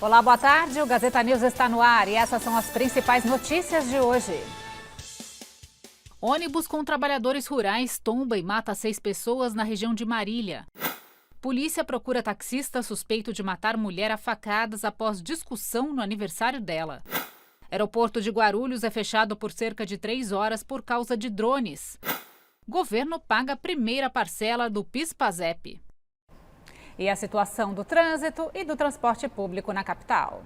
Olá, boa tarde. O Gazeta News está no ar e essas são as principais notícias de hoje. Ônibus com trabalhadores rurais tomba e mata 6 pessoas na região de Marília. Polícia procura taxista suspeito de matar mulher a facadas após discussão no aniversário dela. Aeroporto de Guarulhos é fechado por cerca de 3 horas por causa de drones. Governo paga a primeira parcela do PIS/PASEP. E a situação do trânsito e do transporte público na capital.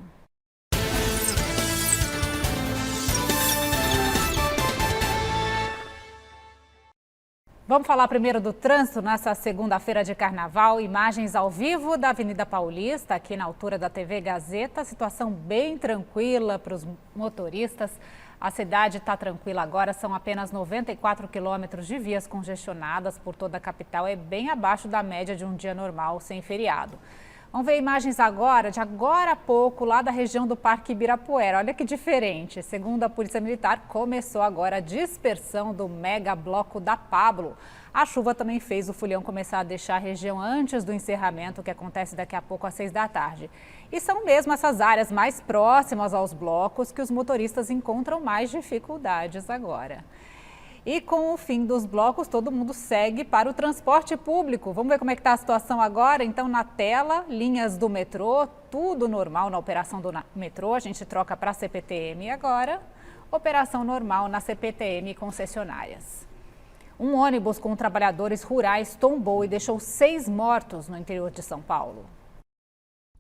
Vamos falar primeiro do trânsito nessa segunda-feira de carnaval. Imagens ao vivo da Avenida Paulista, aqui na altura da TV Gazeta. Situação bem tranquila para os motoristas. A cidade está tranquila agora, são apenas 94 quilômetros de vias congestionadas por toda a capital. É bem abaixo da média de um dia normal, sem feriado. Vamos ver imagens agora, de agora a pouco, lá da região do Parque Ibirapuera. Olha que diferente. Segundo a Polícia Militar, começou agora a dispersão do mega bloco da Pablo. A chuva também fez o folião começar a deixar a região antes do encerramento, que acontece daqui a pouco às 6 da tarde. E são mesmo essas áreas mais próximas aos blocos que os motoristas encontram mais dificuldades agora. E com o fim dos blocos, todo mundo segue para o transporte público. Vamos ver como é que está a situação agora? Então, na tela, linhas do metrô, tudo normal na operação do metrô. A gente troca para a CPTM agora, operação normal na CPTM concessionárias. Um ônibus com trabalhadores rurais tombou e deixou 6 mortos no interior de São Paulo.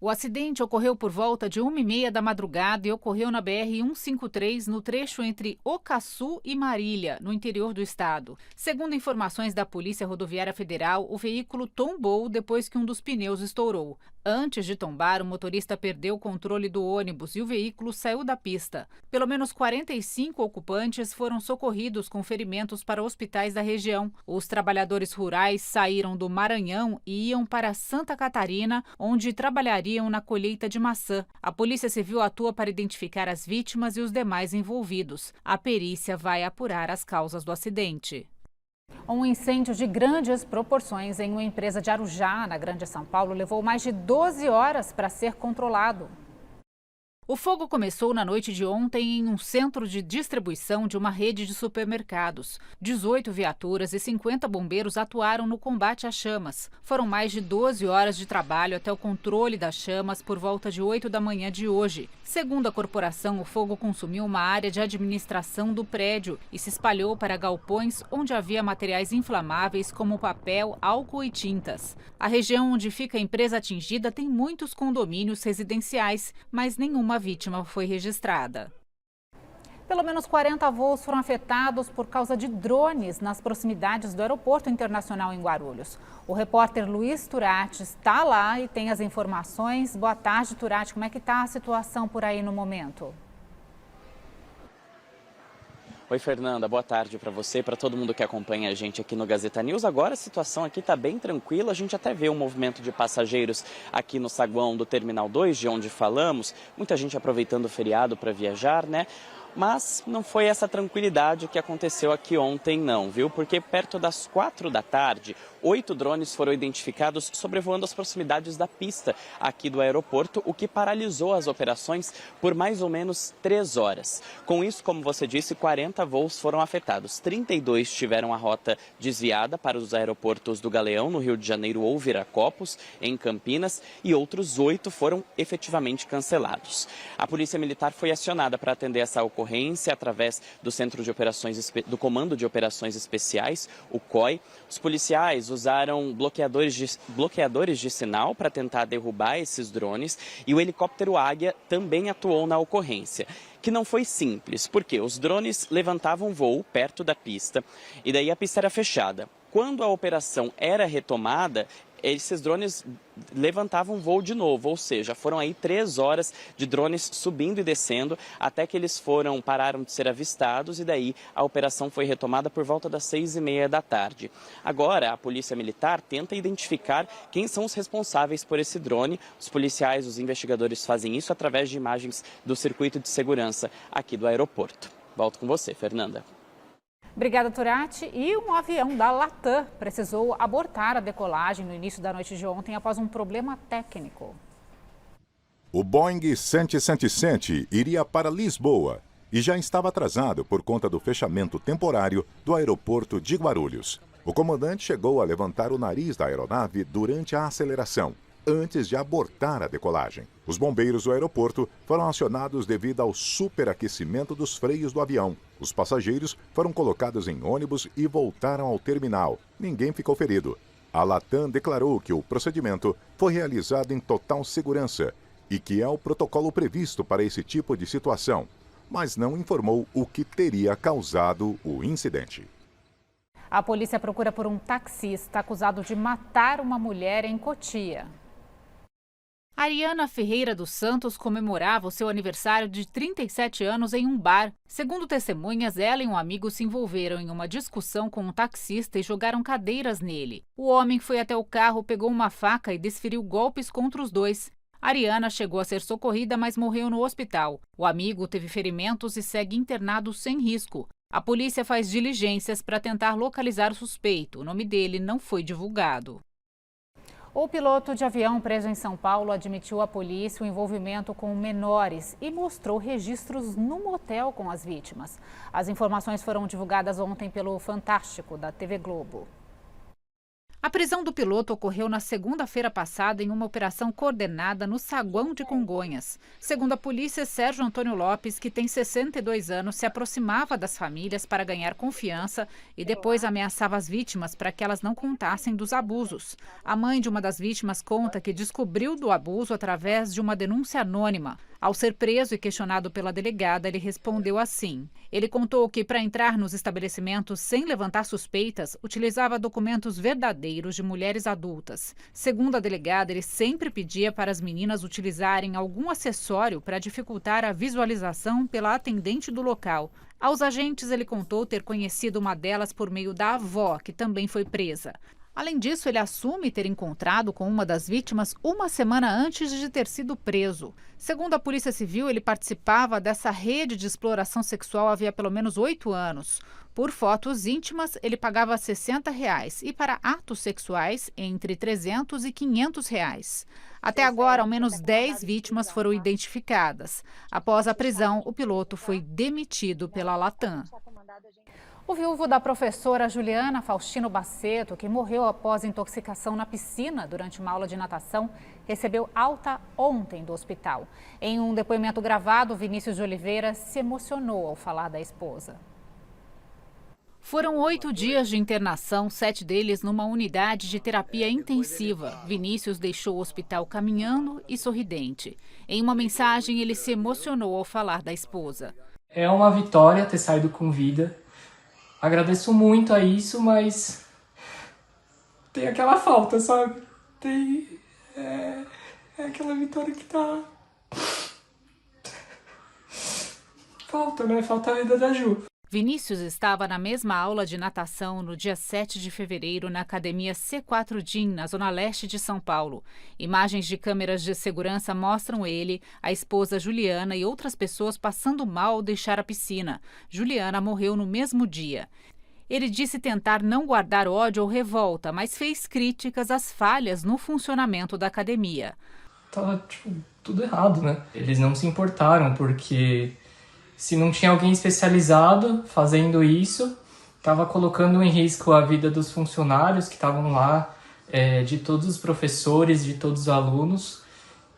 O acidente ocorreu por volta de 1h30 da madrugada e ocorreu na BR-153, no trecho entre Ocaçu e Marília, no interior do estado. Segundo informações da Polícia Rodoviária Federal, o veículo tombou depois que um dos pneus estourou. Antes de tombar, o motorista perdeu o controle do ônibus e o veículo saiu da pista. Pelo menos 45 ocupantes foram socorridos com ferimentos para hospitais da região. Os trabalhadores rurais saíram do Maranhão e iam para Santa Catarina, onde trabalhariam na colheita de maçã. A Polícia Civil atua para identificar as vítimas e os demais envolvidos. A perícia vai apurar as causas do acidente. Um incêndio de grandes proporções em uma empresa de Arujá, na Grande São Paulo, levou mais de 12 horas para ser controlado. O fogo começou na noite de ontem em um centro de distribuição de uma rede de supermercados. 18 viaturas e 50 bombeiros atuaram no combate às chamas. Foram mais de 12 horas de trabalho até o controle das chamas por volta de 8 da manhã de hoje. Segundo a corporação, o fogo consumiu uma área de administração do prédio e se espalhou para galpões onde havia materiais inflamáveis como papel, álcool e tintas. A região onde fica a empresa atingida tem muitos condomínios residenciais, mas nenhuma vítima foi registrada. Pelo menos 40 voos foram afetados por causa de drones nas proximidades do Aeroporto Internacional em Guarulhos. O repórter Luiz Turati está lá e tem as informações. Boa tarde, Turati. Como é que está a situação por aí no momento? Oi, Fernanda. Boa tarde para você e para todo mundo que acompanha a gente aqui no Gazeta News. Agora a situação aqui está bem tranquila. A gente até vê um movimento de passageiros aqui no saguão do Terminal 2, de onde falamos. Muita gente aproveitando o feriado para viajar, né? Mas não foi essa tranquilidade que aconteceu aqui ontem não, viu? Porque perto das 4 da tarde, 8 drones foram identificados sobrevoando as proximidades da pista aqui do aeroporto, o que paralisou as operações por mais ou menos 3 horas. Com isso, como você disse, 40 voos foram afetados. 32 tiveram a rota desviada para os aeroportos do Galeão, no Rio de Janeiro, ou Viracopos, em Campinas, e outros 8 foram efetivamente cancelados. A Polícia Militar foi acionada para atender essa ocorrência através do Centro de Operações, do Comando de Operações Especiais, o COI. Os policiais usaram bloqueadores de sinal para tentar derrubar esses drones e o helicóptero Águia também atuou na ocorrência. Que não foi simples, porque os drones levantavam voo perto da pista e daí a pista era fechada. Quando a operação era retomada, esses drones levantavam voo de novo, ou seja, foram aí 3 horas de drones subindo e descendo até que eles pararam de ser avistados e daí a operação foi retomada por volta das 6h30 da tarde. Agora, a Polícia Militar tenta identificar quem são os responsáveis por esse drone. Os policiais, os investigadores fazem isso através de imagens do circuito de segurança aqui do aeroporto. Volto com você, Fernanda. Obrigada, Turati. E um avião da Latam precisou abortar a decolagem no início da noite de ontem após um problema técnico. O Boeing 777 iria para Lisboa e já estava atrasado por conta do fechamento temporário do aeroporto de Guarulhos. O comandante chegou a levantar o nariz da aeronave durante a aceleração, antes de abortar a decolagem. Os bombeiros do aeroporto foram acionados devido ao superaquecimento dos freios do avião. Os passageiros foram colocados em ônibus e voltaram ao terminal. Ninguém ficou ferido. A Latam declarou que o procedimento foi realizado em total segurança e que é o protocolo previsto para esse tipo de situação, mas não informou o que teria causado o incidente. A polícia procura por um taxista acusado de matar uma mulher em Cotia. Ariana Ferreira dos Santos comemorava o seu aniversário de 37 anos em um bar. Segundo testemunhas, ela e um amigo se envolveram em uma discussão com um taxista e jogaram cadeiras nele. O homem foi até o carro, pegou uma faca e desferiu golpes contra os dois. Ariana chegou a ser socorrida, mas morreu no hospital. O amigo teve ferimentos e segue internado sem risco. A polícia faz diligências para tentar localizar o suspeito. O nome dele não foi divulgado. O piloto de avião preso em São Paulo admitiu à polícia o envolvimento com menores e mostrou registros no motel com as vítimas. As informações foram divulgadas ontem pelo Fantástico, da TV Globo. A prisão do piloto ocorreu na segunda-feira passada em uma operação coordenada no Saguão de Congonhas. Segundo a polícia, Sérgio Antônio Lopes, que tem 62 anos, se aproximava das famílias para ganhar confiança e depois ameaçava as vítimas para que elas não contassem dos abusos. A mãe de uma das vítimas conta que descobriu do abuso através de uma denúncia anônima. Ao ser preso e questionado pela delegada, ele respondeu assim. Ele contou que, para entrar nos estabelecimentos sem levantar suspeitas, utilizava documentos verdadeiros de mulheres adultas. Segundo a delegada, ele sempre pedia para as meninas utilizarem algum acessório para dificultar a visualização pela atendente do local. Aos agentes, ele contou ter conhecido uma delas por meio da avó, que também foi presa. Além disso, ele assume ter encontrado com uma das vítimas uma semana antes de ter sido preso. Segundo a Polícia Civil, ele participava dessa rede de exploração sexual havia pelo menos 8 anos. Por fotos íntimas, ele pagava R$60 e para atos sexuais, entre R$300 e R$500. Até agora, ao menos 10 vítimas foram identificadas. Após a prisão, o piloto foi demitido pela Latam. O viúvo da professora Juliana Faustino Baceto, que morreu após intoxicação na piscina durante uma aula de natação, recebeu alta ontem do hospital. Em um depoimento gravado, Vinícius de Oliveira se emocionou ao falar da esposa. Foram 8 dias de internação, 7 deles numa unidade de terapia intensiva. Vinícius deixou o hospital caminhando e sorridente. Em uma mensagem, ele se emocionou ao falar da esposa. É uma vitória ter saído com vida. Agradeço muito a isso, mas tem aquela falta, sabe? É aquela vitória que tá... Falta, né? Falta a vida da Ju. Vinícius estava na mesma aula de natação no dia 7 de fevereiro na academia C4 Gym, na zona leste de São Paulo. Imagens de câmeras de segurança mostram ele, a esposa Juliana e outras pessoas passando mal ao deixar a piscina. Juliana morreu no mesmo dia. Ele disse tentar não guardar ódio ou revolta, mas fez críticas às falhas no funcionamento da academia. Tava, tudo errado, né? Eles não se importaram, porque se não tinha alguém especializado fazendo isso, estava colocando em risco a vida dos funcionários que estavam lá, de todos os professores, de todos os alunos,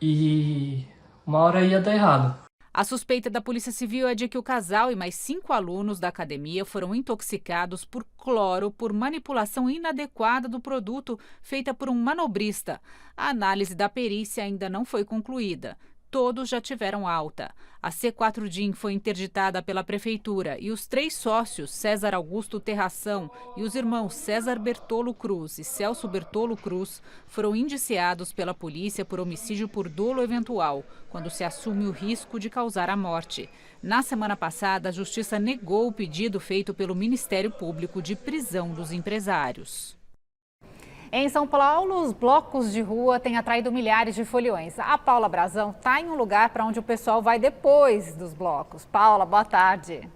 e uma hora ia dar errado. A suspeita da Polícia Civil é de que o casal e mais 5 alunos da academia foram intoxicados por cloro por manipulação inadequada do produto feita por um manobrista. A análise da perícia ainda não foi concluída. Todos já tiveram alta. A C4 Gym foi interditada pela Prefeitura e os 3 sócios, César Augusto Terração e os irmãos César Bertolo Cruz e Celso Bertolo Cruz, foram indiciados pela polícia por homicídio por dolo eventual, quando se assume o risco de causar a morte. Na semana passada, a Justiça negou o pedido feito pelo Ministério Público de prisão dos empresários. Em São Paulo, os blocos de rua têm atraído milhares de foliões. A Paula Brazão está em um lugar para onde o pessoal vai depois dos blocos. Paula, boa tarde.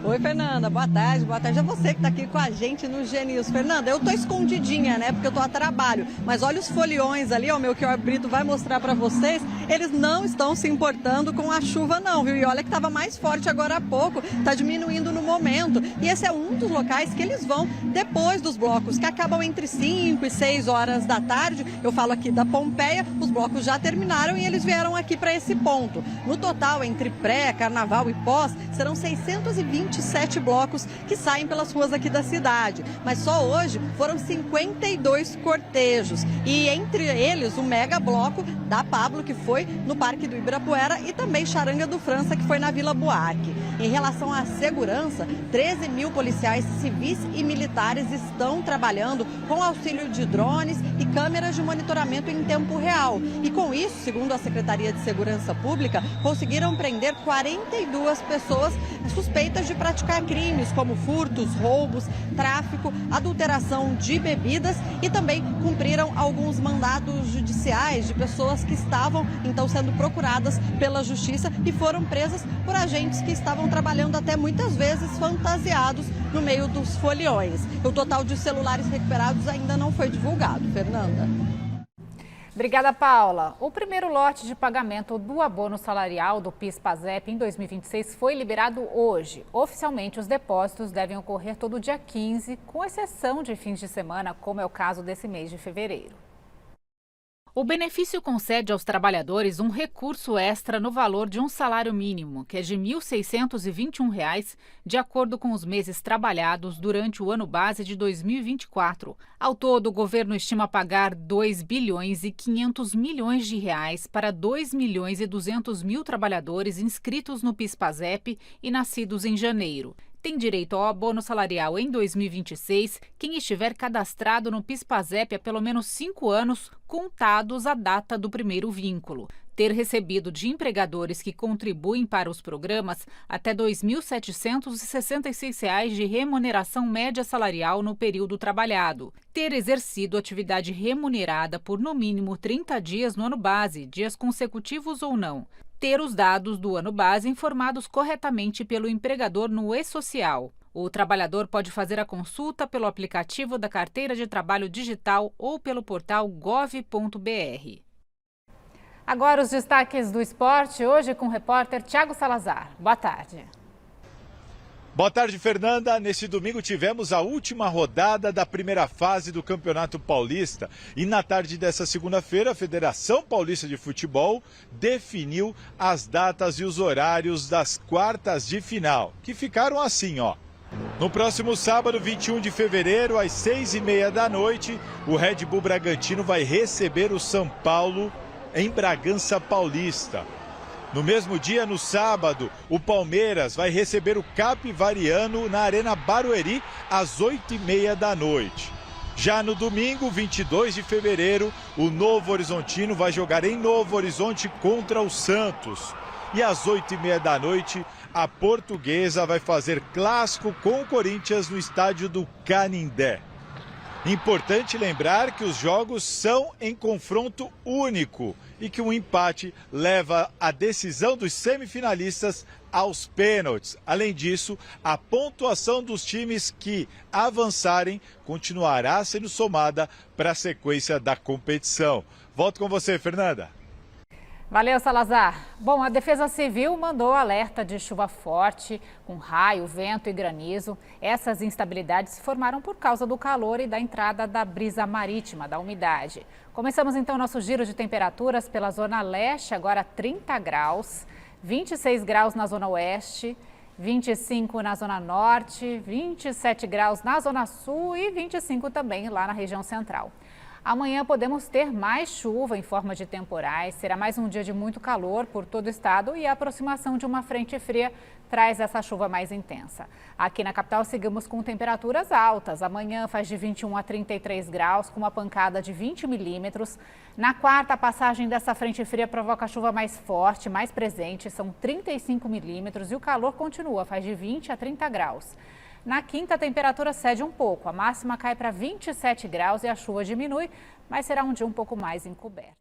Oi, Fernanda, boa tarde a você que está aqui com a gente no GNews. Fernanda, eu tô escondidinha, né, porque eu tô a trabalho, mas olha os foliões ali, ó, o Melchior Brito vai mostrar para vocês, eles não estão se importando com a chuva não, viu, e olha que estava mais forte agora há pouco, tá diminuindo no momento, e esse é um dos locais que eles vão depois dos blocos, que acabam entre 5 e 6 horas da tarde, eu falo aqui da Pompeia, os blocos já terminaram e eles vieram aqui para esse ponto. No total, entre pré, carnaval e pós, serão 627 blocos que saem pelas ruas aqui da cidade. Mas só hoje foram 52 cortejos. E entre eles, o mega bloco da Pablo, que foi no Parque do Ibirapuera, e também Charanga do França, que foi na Vila Buarque. Em relação à segurança, 13 mil policiais civis e militares estão trabalhando com auxílio de drones e câmeras de monitoramento em tempo real. E com isso, segundo a Secretaria de Segurança Pública, conseguiram prender 42 pessoas suspeitas de praticar crimes como furtos, roubos, tráfico, adulteração de bebidas e também cumpriram alguns mandados judiciais de pessoas que estavam então sendo procuradas pela justiça e foram presas por agentes que estavam trabalhando até muitas vezes fantasiados no meio dos foliões. O total de celulares recuperados ainda não foi divulgado. Fernanda. Obrigada, Paula. O primeiro lote de pagamento do abono salarial do PIS/PASEP em 2026 foi liberado hoje. Oficialmente, os depósitos devem ocorrer todo dia 15, com exceção de fins de semana, como é o caso desse mês de fevereiro. O benefício concede aos trabalhadores um recurso extra no valor de um salário mínimo, que é de R$ 1.621, de acordo com os meses trabalhados durante o ano base de 2024. Ao todo, o governo estima pagar R$ 2 bilhões e 500 milhões de reais para 2 milhões e 200 mil trabalhadores inscritos no PIS/PASEP e nascidos em janeiro. Tem direito ao abono salarial em 2026 quem estiver cadastrado no PIS/PASEP há pelo menos 5 anos, contados a data do primeiro vínculo. Ter recebido de empregadores que contribuem para os programas até R$ 2.766 de remuneração média salarial no período trabalhado. Ter exercido atividade remunerada por no mínimo 30 dias no ano base, dias consecutivos ou não. Ter os dados do ano base informados corretamente pelo empregador no e-social. O trabalhador pode fazer a consulta pelo aplicativo da Carteira de Trabalho Digital ou pelo portal gov.br. Agora os destaques do esporte, hoje com o repórter Thiago Salazar. Boa tarde. Boa tarde, Fernanda. Neste domingo tivemos a última rodada da primeira fase do Campeonato Paulista. E na tarde dessa segunda-feira, a Federação Paulista de Futebol definiu as datas e os horários das quartas de final, que ficaram assim, ó. No próximo sábado, 21 de fevereiro, às 6h30 da noite, o Red Bull Bragantino vai receber o São Paulo em Bragança Paulista. No mesmo dia, no sábado, o Palmeiras vai receber o Capivariano na Arena Barueri, às 8h30 da noite. Já no domingo, 22 de fevereiro, o Novo Horizontino vai jogar em Novo Horizonte contra o Santos. E às 8h30 da noite, a Portuguesa vai fazer clássico com o Corinthians no estádio do Canindé. Importante lembrar que os jogos são em confronto único e que um empate leva a decisão dos semifinalistas aos pênaltis. Além disso, a pontuação dos times que avançarem continuará sendo somada para a sequência da competição. Volto com você, Fernanda. Valeu, Salazar. Bom, a Defesa Civil mandou alerta de chuva forte, com raio, vento e granizo. Essas instabilidades se formaram por causa do calor e da entrada da brisa marítima, da umidade. Começamos então nosso giro de temperaturas pela zona leste, agora 30 graus, 26 graus na zona oeste, 25 na zona norte, 27 graus na zona sul e 25 também lá na região central. Amanhã podemos ter mais chuva em forma de temporais, será mais um dia de muito calor por todo o estado e a aproximação de uma frente fria traz essa chuva mais intensa. Aqui na capital seguimos com temperaturas altas, amanhã faz de 21 a 33 graus com uma pancada de 20 milímetros. Na quarta, a passagem dessa frente fria provoca chuva mais forte, mais presente, são 35 milímetros e o calor continua, faz de 20 a 30 graus. Na quinta, a temperatura cede um pouco, a máxima cai para 27 graus e a chuva diminui, mas será um dia um pouco mais encoberto.